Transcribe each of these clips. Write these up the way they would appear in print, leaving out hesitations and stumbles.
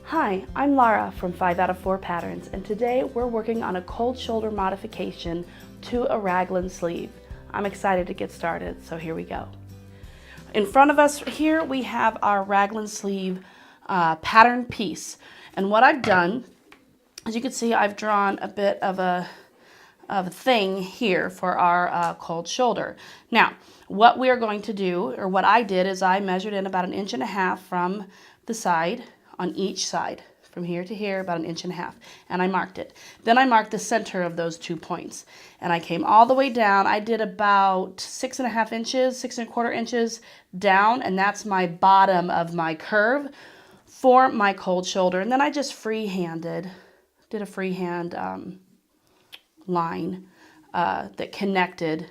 Hi, I'm Lara from 5 out of 4 Patterns, and today we're working on a cold shoulder modification to a raglan sleeve. I'm excited to get started, so here we go. In front of us here we have our raglan sleeve pattern piece, and what I've done, as you can see, I've drawn a bit of a thing here for our cold shoulder. Now, what we are going to do, or what I did, is I measured in about 1.5 inches from the side, on each side, from here to here, about 1.5 inches, and I marked it. Then I marked the center of those 2 points, and I came all the way down. I did about 6.5 inches, 6.25 inches down, and that's my bottom of my curve for my cold shoulder. And then I just did a freehand line that connected,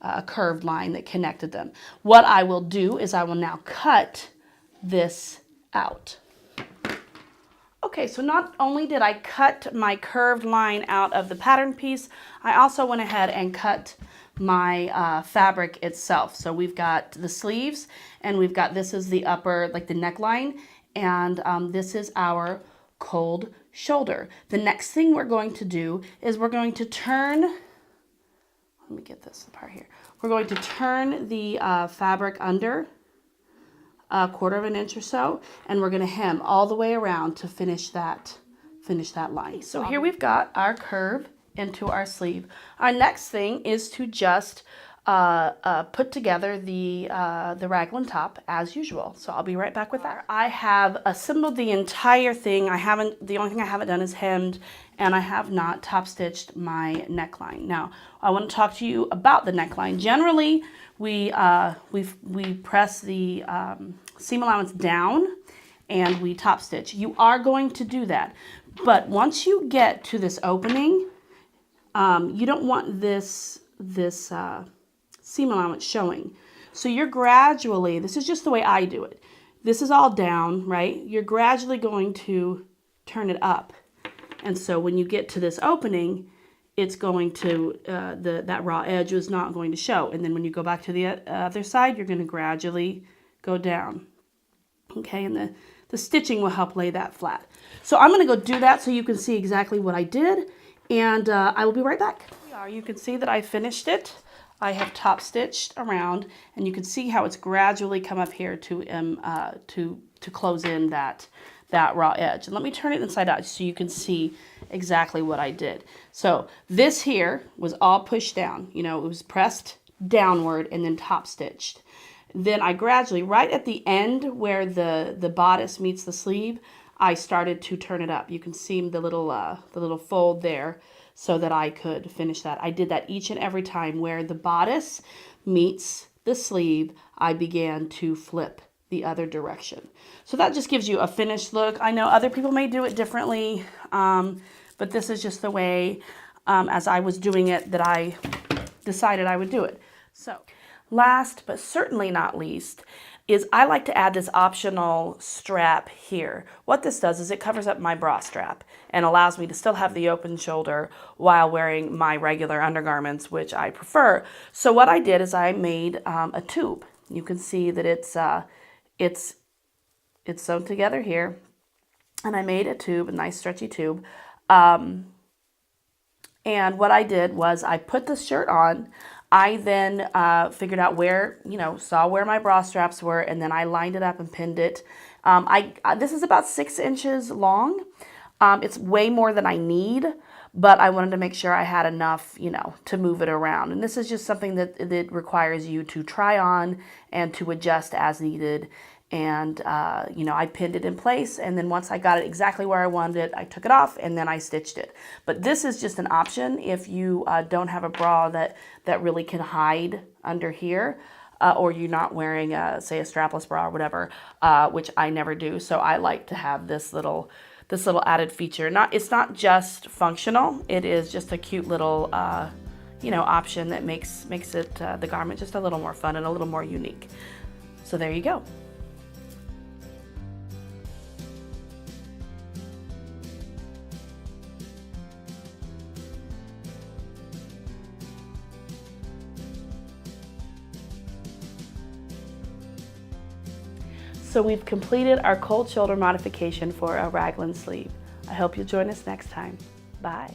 a curved line that connected them. What I will do is I will now cut this out. Okay, so not only did I cut my curved line out of the pattern piece, I also went ahead and cut my fabric itself. So we've got the sleeves, and we've got, this is the upper, like the neckline, and this is our cold shoulder. The next thing we're going to do is we're going to turn, let me get this apart here. We're going to turn the fabric under 1/4 inch or so, and we're going to hem all the way around to finish that line. So here we've got our curve into our sleeve. Our next thing is to just put together the raglan top as usual. So I'll be right back with that. I have assembled the entire thing. The only thing I haven't done is hemmed, and I have not top stitched my neckline. Now, I want to talk to you about the neckline. Generally, we press the seam allowance down and we top stitch. You are going to do that, but once you get to this opening, you don't want this seam allowance showing. So you're gradually, this is just the way I do it. This is all down, right? You're gradually going to turn it up. And so when you get to this opening, it's going to, that raw edge is not going to show. And then when you go back to the other side, you're going to gradually go down. Okay, and the stitching will help lay that flat. So I'm going to go do that so you can see exactly what I did, and I will be right back. Here we are. You can see that I finished it. I have top stitched around, and you can see how it's gradually come up here to close in that raw edge. And let me turn it inside out so you can see exactly what I did. So this here was all pushed down. You know, it was pressed downward and then top stitched. Then I gradually, right at the end where the bodice meets the sleeve, I started to turn it up. You can see the little fold there so that I could finish that. I did that each and every time where the bodice meets the sleeve, I began to flip the other direction. So that just gives you a finished look. I know other people may do it differently, but this is just the way, as I was doing it, that I decided I would do it. So last but certainly not least is I like to add this optional strap here. What this does is it covers up my bra strap and allows me to still have the open shoulder while wearing my regular undergarments, which I prefer. So what I did is I made a tube. You can see that it's sewn together here, and I made a tube, a nice stretchy tube. And what I did was I put the shirt on. I then figured out where, saw where my bra straps were, and then I lined it up and pinned it. This is about 6 inches long. It's way more than I need, but I wanted to make sure I had enough, to move it around. And this is just something that requires you to try on and to adjust as needed. And, I pinned it in place, and then once I got it exactly where I wanted it, I took it off and then I stitched it. But this is just an option if you don't have a bra that really can hide under here, or you're not wearing, say, a strapless bra or whatever, which I never do. So I like to have this little added feature. It's not just functional, it is just a cute little, option that makes it, the garment just a little more fun and a little more unique. So there you go. So we've completed our cold shoulder modification for a raglan sleeve. I hope you'll join us next time. Bye.